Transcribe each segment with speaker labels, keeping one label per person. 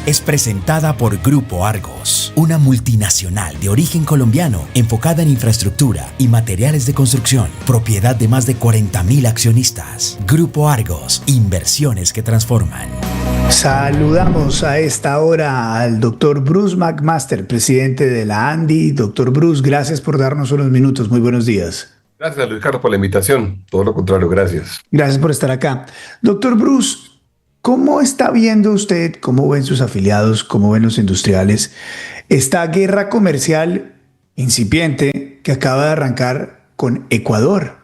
Speaker 1: Es presentada por Grupo Argos, una multinacional de origen colombiano enfocada en infraestructura y materiales de construcción, propiedad de más de 40.000 accionistas. Grupo Argos, inversiones que transforman.
Speaker 2: Saludamos a esta hora al doctor Bruce McMaster, presidente de la ANDI. Doctor Bruce, gracias por darnos unos minutos. Muy buenos días.
Speaker 3: Gracias, Luis Carlos, por la invitación. Todo lo contrario, gracias.
Speaker 2: Gracias por estar acá. Doctor Bruce, ¿cómo está viendo usted, cómo ven sus afiliados, cómo ven los industriales, esta guerra comercial incipiente que acaba de arrancar con Ecuador?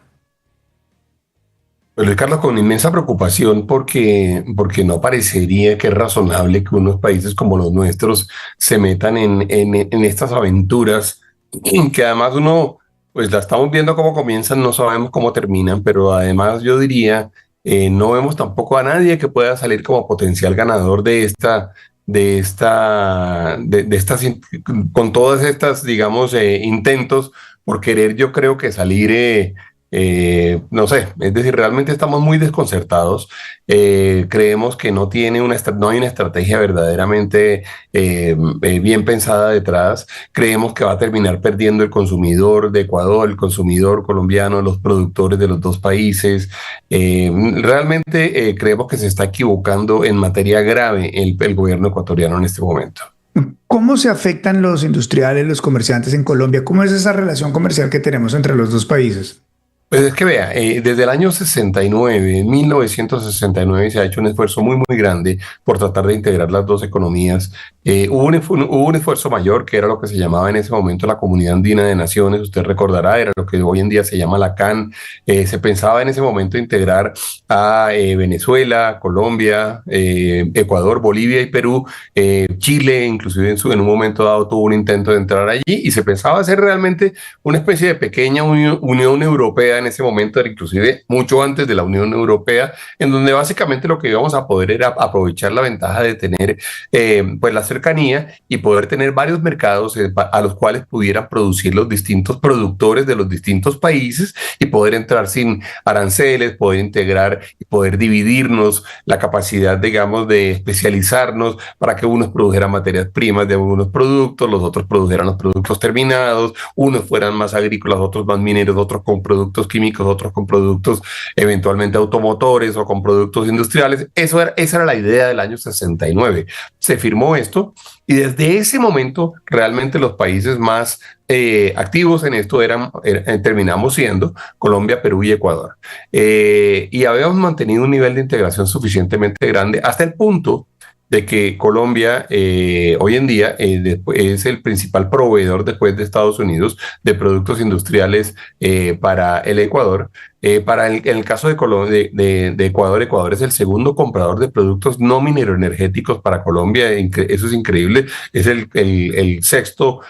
Speaker 3: Pues Luis Carlos, con inmensa preocupación porque no parecería que es razonable que unos países como los nuestros se metan en estas aventuras que además uno, pues la estamos viendo cómo comienzan, no sabemos cómo terminan, pero además yo diría, no vemos tampoco a nadie que pueda salir como potencial ganador con todas estas, digamos, intentos por querer, yo creo que salir, no sé, es decir, realmente estamos muy desconcertados. Creemos que no hay una estrategia verdaderamente bien pensada detrás. Creemos que va a terminar perdiendo el consumidor de Ecuador, el consumidor colombiano, los productores de los dos países. Realmente creemos que se está equivocando en materia grave el gobierno ecuatoriano en este momento.
Speaker 2: ¿Cómo se afectan los industriales, los comerciantes en Colombia? ¿Cómo es esa relación comercial que tenemos entre los dos países?
Speaker 3: Pues es que vea, desde el año 69, en 1969, se ha hecho un esfuerzo muy grande por tratar de integrar las dos economías. Hubo un esfuerzo mayor, que era lo que se llamaba en ese momento la Comunidad Andina de Naciones, usted recordará, era lo que hoy en día se llama la CAN. Se pensaba en ese momento integrar a Venezuela, Colombia, Ecuador, Bolivia y Perú, Chile, inclusive en un momento dado tuvo un intento de entrar allí, y se pensaba hacer realmente una especie de pequeña Unión Europea. En ese momento era inclusive mucho antes de la Unión Europea, en donde básicamente lo que íbamos a poder era aprovechar la ventaja de tener pues la cercanía y poder tener varios mercados a los cuales pudieran producir los distintos productores de los distintos países y poder entrar sin aranceles, poder integrar y poder dividirnos la capacidad, digamos, de especializarnos para que unos produjeran materias primas de algunos productos, los otros produjeran los productos terminados, unos fueran más agrícolas, otros más mineros, otros con productos químicos, otros con productos eventualmente automotores o con productos industriales. Esa era la idea del año 69. Se firmó esto y desde ese momento realmente los países más activos en esto terminamos siendo Colombia, Perú y Ecuador. Y habíamos mantenido un nivel de integración suficientemente grande hasta el punto de que Colombia hoy en día es el principal proveedor, después de Estados Unidos, de productos industriales para el Ecuador. En el caso de Ecuador, Ecuador es el segundo comprador de productos no mineroenergéticos para Colombia. Eso es increíble. Es el sexto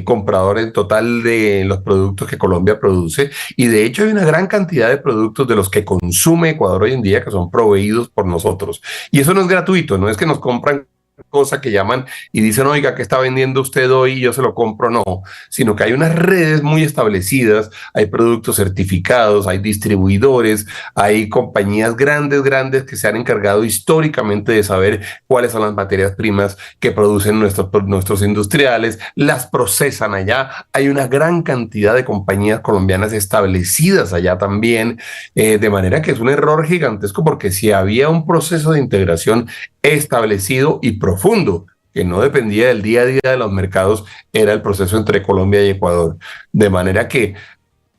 Speaker 3: comprador en total de los productos que Colombia produce. Y de hecho hay una gran cantidad de productos de los que consume Ecuador hoy en día que son proveídos por nosotros. Y eso no es gratuito, no es que nos compran cosa que llaman y dicen, oiga, ¿qué está vendiendo usted hoy? Yo se lo compro, no, sino que hay unas redes muy establecidas, hay productos certificados, hay distribuidores, hay compañías grandes que se han encargado históricamente de saber cuáles son las materias primas que producen nuestros industriales, las procesan allá. Hay una gran cantidad de compañías colombianas establecidas allá también, de manera que es un error gigantesco, porque si había un proceso de integración establecido y profundo, que no dependía del día a día de los mercados, era el proceso entre Colombia y Ecuador. De manera que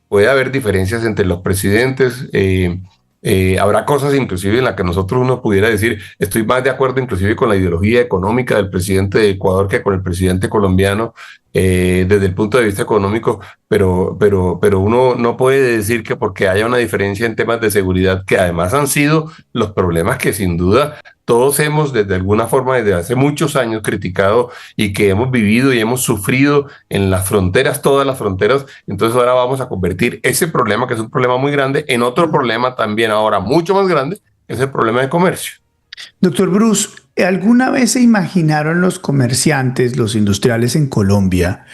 Speaker 3: puede haber diferencias entre los presidentes, habrá cosas inclusive en las que uno pudiera decir, estoy más de acuerdo inclusive con la ideología económica del presidente de Ecuador que con el presidente colombiano, desde el punto de vista económico, pero uno no puede decir que porque haya una diferencia en temas de seguridad, que además han sido los problemas que sin duda todos hemos desde alguna forma desde hace muchos años criticado y que hemos vivido y hemos sufrido en las fronteras, todas las fronteras. Entonces ahora vamos a convertir ese problema, que es un problema muy grande, en otro problema también ahora mucho más grande, que es el problema de comercio.
Speaker 2: Doctor Bruce, ¿alguna vez se imaginaron los comerciantes, los industriales en Colombia,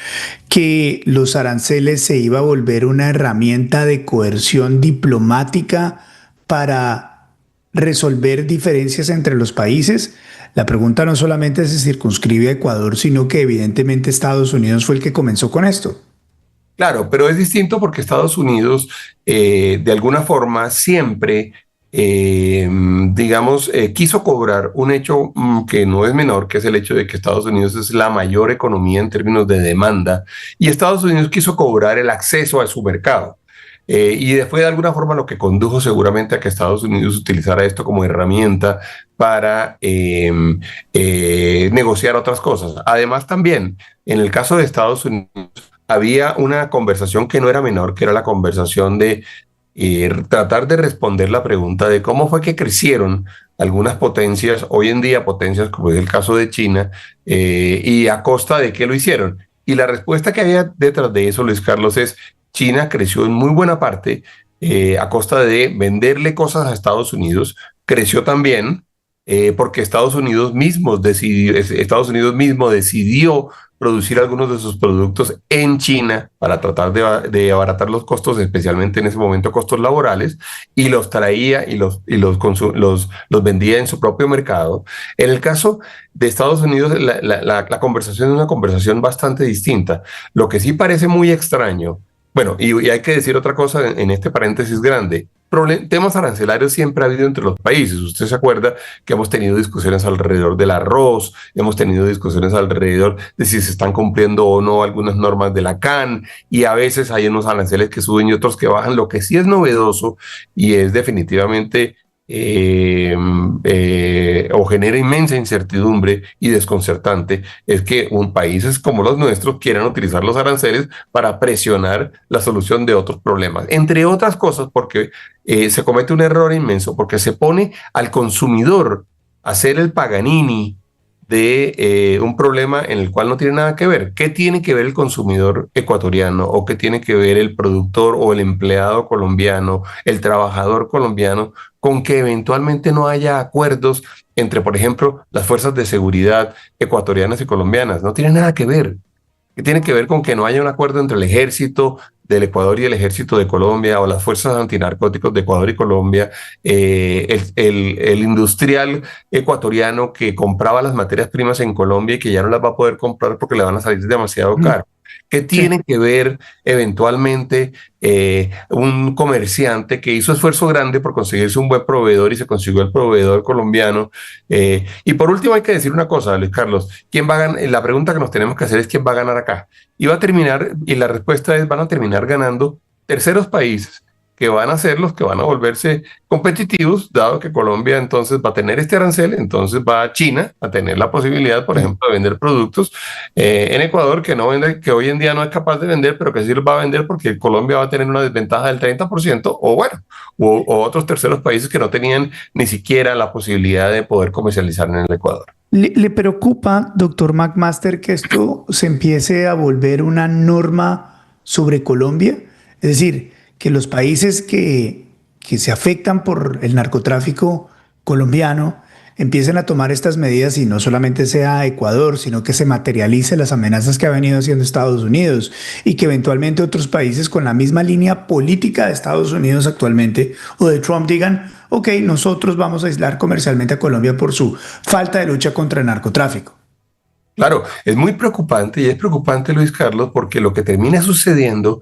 Speaker 2: que los aranceles se iba a volver una herramienta de coerción diplomática para resolver diferencias entre los países? La pregunta no solamente se circunscribe a Ecuador, sino que evidentemente Estados Unidos fue el que comenzó con esto.
Speaker 3: Claro, pero es distinto porque Estados Unidos, de alguna forma, siempre, quiso cobrar un hecho que no es menor, que es el hecho de que Estados Unidos es la mayor economía en términos de demanda, y Estados Unidos quiso cobrar el acceso a su mercado. Y fue de alguna forma lo que condujo seguramente a que Estados Unidos utilizara esto como herramienta para negociar otras cosas. Además, también, en el caso de Estados Unidos, había una conversación que no era menor, que era la conversación de tratar de responder la pregunta de cómo fue que crecieron algunas potencias, hoy en día potencias como es el caso de China, y a costa de qué lo hicieron. Y la respuesta que había detrás de eso, Luis Carlos, es China creció en muy buena parte a costa de venderle cosas a Estados Unidos, creció también porque Estados Unidos mismo decidió producir algunos de sus productos en China para tratar de abaratar los costos, especialmente en ese momento costos laborales, y los traía y los vendía en su propio mercado. En el caso de Estados Unidos, la conversación es una conversación bastante distinta. Lo que sí parece muy extraño, bueno, y hay que decir otra cosa en este paréntesis grande. Temas arancelarios siempre ha habido entre los países. Usted se acuerda que hemos tenido discusiones alrededor del arroz, hemos tenido discusiones alrededor de si se están cumpliendo o no algunas normas de la CAN, y a veces hay unos aranceles que suben y otros que bajan. Lo que sí es novedoso y es definitivamente o genera inmensa incertidumbre y desconcertante es que países como los nuestros quieran utilizar los aranceles para presionar la solución de otros problemas, entre otras cosas porque se comete un error inmenso, porque se pone al consumidor a hacer el Paganini de un problema en el cual no tiene nada que ver. ¿Qué tiene que ver el consumidor ecuatoriano o qué tiene que ver el productor o el empleado colombiano, el trabajador colombiano, con que eventualmente no haya acuerdos entre, por ejemplo, las fuerzas de seguridad ecuatorianas y colombianas? No tiene nada que ver. ¿Qué tiene que ver con que no haya un acuerdo entre el ejército del Ecuador y el ejército de Colombia, o las fuerzas antinarcóticos de Ecuador y Colombia, el industrial ecuatoriano que compraba las materias primas en Colombia y que ya no las va a poder comprar porque le van a salir demasiado caro? ¿Qué tiene que ver eventualmente un comerciante que hizo esfuerzo grande por conseguirse un buen proveedor y se consiguió el proveedor colombiano? Y por último hay que decir una cosa, Luis Carlos, ¿quién va a ganar? La pregunta que nos tenemos que hacer es ¿quién va a ganar acá? Y va a terminar, y la respuesta es, van a terminar ganando terceros países que van a ser los que van a volverse competitivos, dado que Colombia entonces va a tener este arancel. Entonces va China a tener la posibilidad, por ejemplo, de vender productos en Ecuador que no vende, que hoy en día no es capaz de vender, pero que sí los va a vender porque Colombia va a tener una desventaja del 30%, o bueno, o otros terceros países que no tenían ni siquiera la posibilidad de poder comercializar en el Ecuador.
Speaker 2: ¿Le preocupa, doctor McMaster, que esto se empiece a volver una norma sobre Colombia? Es decir, que los países que se afectan por el narcotráfico colombiano empiecen a tomar estas medidas, y no solamente sea Ecuador, sino que se materialice las amenazas que ha venido haciendo Estados Unidos, y que eventualmente otros países con la misma línea política de Estados Unidos actualmente o de Trump digan, ok, nosotros vamos a aislar comercialmente a Colombia por su falta de lucha contra el narcotráfico?
Speaker 3: Claro, es muy preocupante, y es preocupante, Luis Carlos, porque lo que termina sucediendo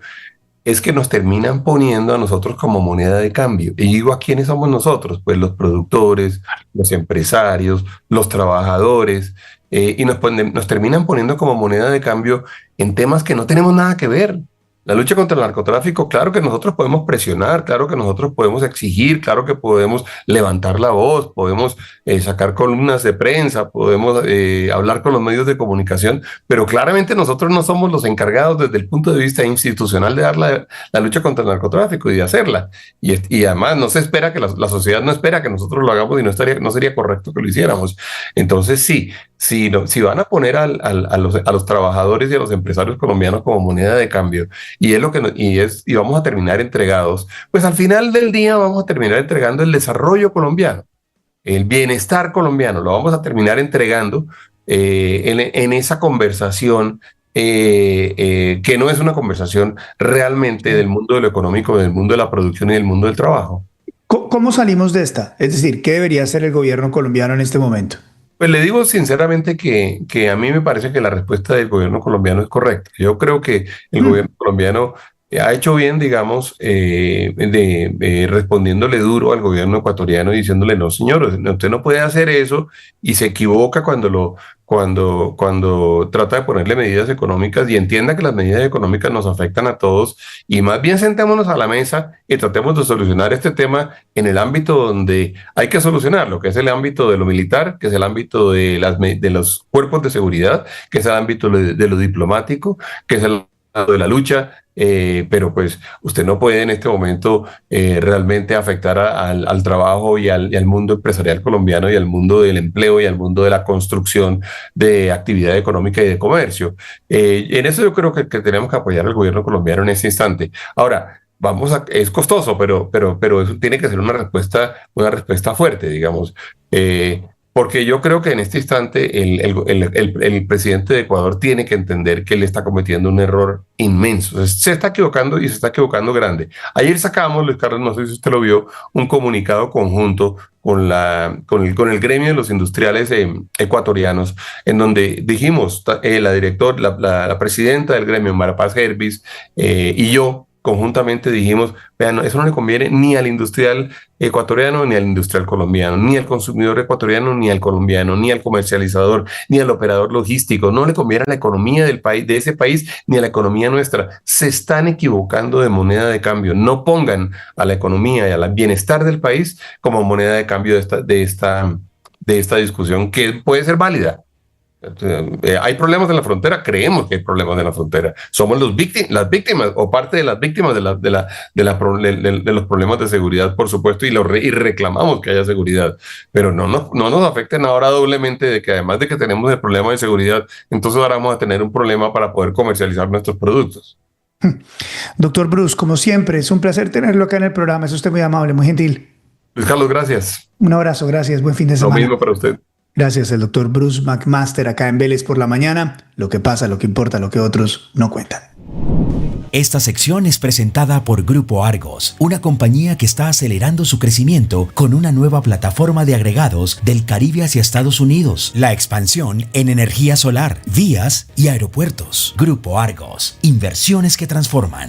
Speaker 3: es que nos terminan poniendo a nosotros como moneda de cambio. Y digo, ¿a quiénes somos nosotros? Pues los productores, los empresarios, los trabajadores, y nos terminan poniendo como moneda de cambio en temas que no tenemos nada que ver. La lucha contra el narcotráfico, claro que nosotros podemos presionar, claro que nosotros podemos exigir, claro que podemos levantar la voz, podemos sacar columnas de prensa, podemos hablar con los medios de comunicación, pero claramente nosotros no somos los encargados desde el punto de vista institucional de dar la lucha contra el narcotráfico y de hacerla. Y además no se espera que la sociedad no espera que nosotros lo hagamos, y no sería correcto que lo hiciéramos. Entonces sí, si van a poner a los trabajadores y a los empresarios colombianos como moneda de cambio, y vamos a terminar entregados, pues al final del día vamos a terminar entregando el desarrollo colombiano, el bienestar colombiano, lo vamos a terminar entregando en esa conversación que no es una conversación realmente del mundo de lo económico, del mundo de la producción y del mundo del trabajo.
Speaker 2: ¿Cómo salimos de esta? Es decir, ¿qué debería hacer el gobierno colombiano en este momento?
Speaker 3: Pues le digo sinceramente que a mí me parece que la respuesta del gobierno colombiano es correcta. Yo creo que el
Speaker 2: Mm.
Speaker 3: gobierno colombiano ha hecho bien, digamos, respondiéndole duro al gobierno ecuatoriano y diciéndole, no, señor, usted no puede hacer eso, y se equivoca cuando trata de ponerle medidas económicas, y entienda que las medidas económicas nos afectan a todos, y más bien sentémonos a la mesa y tratemos de solucionar este tema en el ámbito donde hay que solucionarlo, que es el ámbito de lo militar, que es el ámbito de los cuerpos de seguridad, que es el ámbito de lo diplomático, que es el ámbito de la lucha. Pero pues usted no puede en este momento realmente afectar al trabajo y al mundo empresarial colombiano, y al mundo del empleo, y al mundo de la construcción de actividad económica y de comercio. En eso yo creo que tenemos que apoyar al gobierno colombiano en este instante. Ahora, es costoso, pero eso tiene que ser una respuesta fuerte, digamos. Porque yo creo que en este instante el presidente de Ecuador tiene que entender que él está cometiendo un error inmenso. Se está equivocando, y se está equivocando grande. Ayer sacamos, Luis Carlos, no sé si usted lo vio, un comunicado conjunto con el gremio de los industriales ecuatorianos, en donde dijimos, la presidenta del gremio, Mara Paz Hervis, y yo, conjuntamente dijimos, vean, eso no le conviene ni al industrial ecuatoriano, ni al industrial colombiano, ni al consumidor ecuatoriano, ni al colombiano, ni al comercializador, ni al operador logístico. No le conviene a la economía del país, de ese país, ni a la economía nuestra. Se están equivocando de moneda de cambio. No pongan a la economía y al bienestar del país como moneda de cambio de esta discusión, que puede ser válida. ¿Hay problemas en la frontera? Creemos que hay problemas en la frontera. Somos las víctimas, o parte de las víctimas de los problemas de seguridad, por supuesto, y reclamamos que haya seguridad. Pero no nos afecten ahora doblemente, de que además de que tenemos el problema de seguridad, entonces ahora vamos a tener un problema para poder comercializar nuestros productos.
Speaker 2: Doctor Bruce, como siempre, es un placer tenerlo acá en el programa. Es usted muy amable, muy gentil.
Speaker 3: Luis Carlos, gracias.
Speaker 2: Un abrazo, gracias. Buen fin de
Speaker 3: Lo
Speaker 2: semana.
Speaker 3: mismo para usted.
Speaker 2: Gracias, el doctor Bruce McMaster acá en Vélez por la mañana. Lo que pasa, lo que importa, lo que otros no cuentan.
Speaker 1: Esta sección es presentada por Grupo Argos, una compañía que está acelerando su crecimiento con una nueva plataforma de agregados del Caribe hacia Estados Unidos, la expansión en energía solar, vías y aeropuertos. Grupo Argos, inversiones que transforman.